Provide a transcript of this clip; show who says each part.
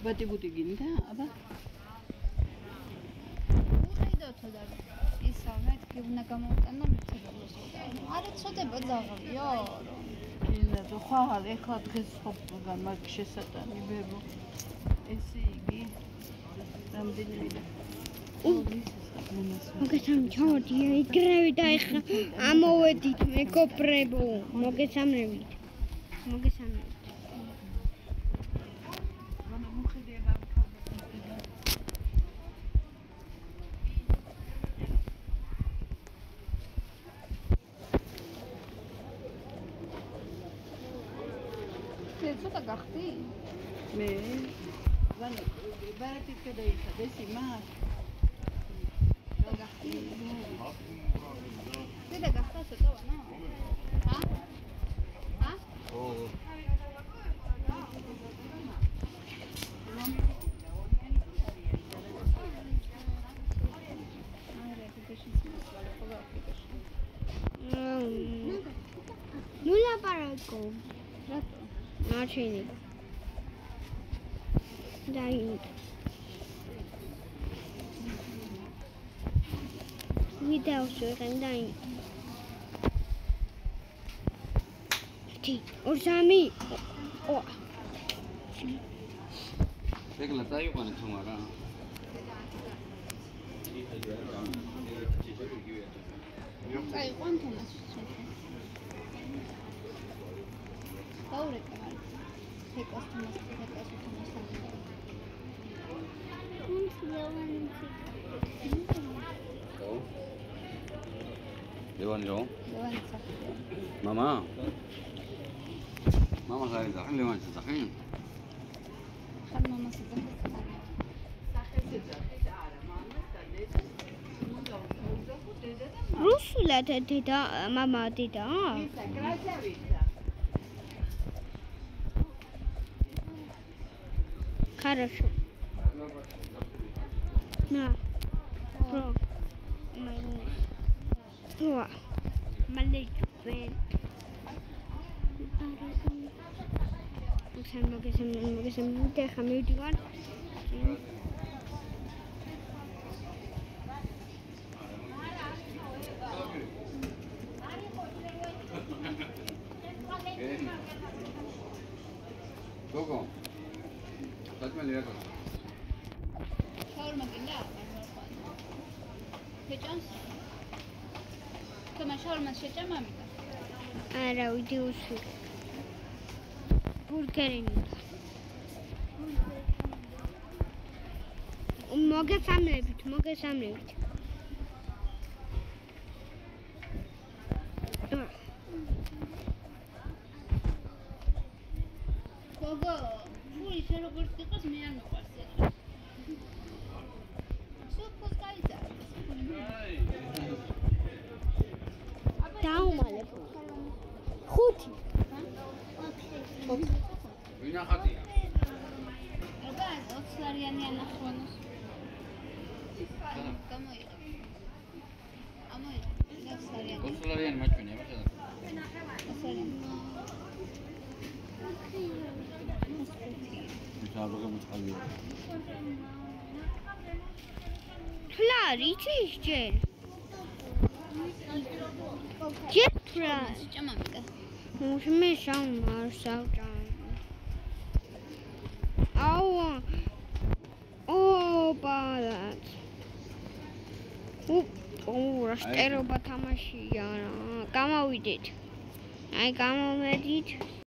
Speaker 1: ბატიბუტი გინდა, აბა?
Speaker 2: უყიდოთო და ისა მეთქი უნდა გამოვიტანო მეთქებელოს. არა ცოდება ძაღლია.
Speaker 1: გინდა თუ ხვალ ეხლა დღეს ხობგან მაგ შესატანი ბებო. ესე იგი რამდენიმე და
Speaker 3: მოგესალმებით, ჩავდია იგრევი და ეხლა ამოვედით მეგობრებო. მოგესალმებით.
Speaker 2: ცოტა გახდი?
Speaker 1: მე ვანე ბარათი გადაიცა დესი მას
Speaker 2: გახდი? დედა გახდა ცოტა ვანა? ჰა? ო.
Speaker 3: Nu la paraco. Marcini. Dai. Video შევიღებ და ორსამი.
Speaker 4: ეგლა დაიყვანე თუ არა.
Speaker 2: წაიყვან თუნდაც. დაურეკე მაგრამ. ეკოსტუმას
Speaker 4: ლევანჯო?
Speaker 2: ლევანიცა.
Speaker 4: მამა? მამა ხარი და ლევანიცა და ხენ?
Speaker 2: ხარ მამას და
Speaker 3: რუსულად დედა მამა დედა? Хорошо. На. Про. О. Маленький. Могу те хамидиван.
Speaker 4: Gogo.
Speaker 2: შაურმა გინდა? შეჭამს? თომა შაურმას შეჭამ ამიტა?
Speaker 3: არა, ვიდი უსვი. ბურგერი მინდა. მოგესალმებით.
Speaker 2: გოგო ისე როგორც იყოს მე არ მოყვარს ეხლა. სოფოს გაიზარდა.
Speaker 3: დაუმალებ. 5.
Speaker 4: ვინა ხატია?
Speaker 2: აბა 20 ლარიანი ანახვანოს. გამოიღე. ამოიღე. 20 ლარიანი.
Speaker 4: 20 ლარიანი მაჩვენია ბაშა.
Speaker 2: 20 ლარიანი.
Speaker 3: Claro, isso é Jetra.
Speaker 2: Chamamita.
Speaker 3: Vamos me chamar saltar. Balat. Rasτερობა თამაშია რა. გამოვიდეთ. აი გამომედით.